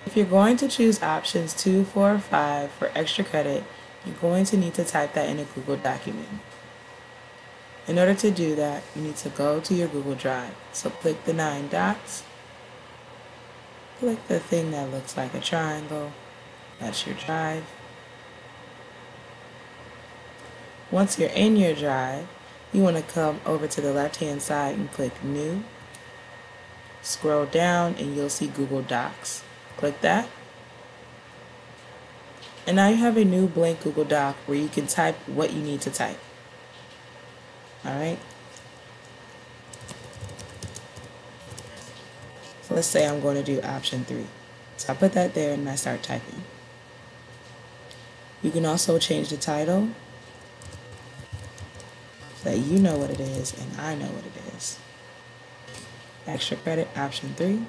If you're going to choose options 2, 4, or 5 for extra credit, you're going to need to type that in a Google document. In order to do that, you need to go to your Google Drive. So click the 9 dots, click the thing that looks like a triangle, that's your drive. Once you're in your drive, you want to come over to the left-hand side and click New. Scroll down and you'll see Google Docs. Click that. And now you have a new blank Google Doc where you can type what you need to type. Alright? So let's say I'm going to do option 3. So I put that there and I start typing. You can also change the title so that you know what it is and I know what it is. Extra credit, option 3.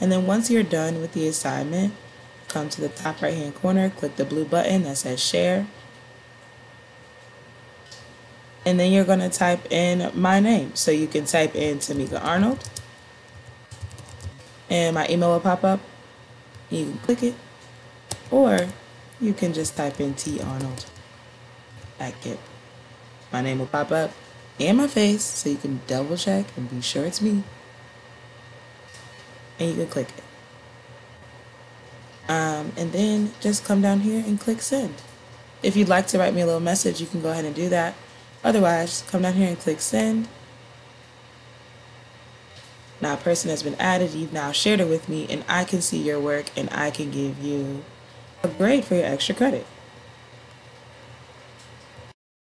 And then once you're done with the assignment, come to the top right hand corner, click the blue button that says share. And then you're going to type in my name. So you can type in Tamika Arnold. And my email will pop up. You can click it. Or you can just type in T Arnold at GIP. My name will pop up and my face so you can double check and be sure it's me. And you can click it. And then just come down here and click send. If you'd like to write me a little message, you can go ahead and do that. Otherwise, come down here and click send. Now a person has been added, you've now shared it with me, and I can see your work and I can give you a grade for your extra credit.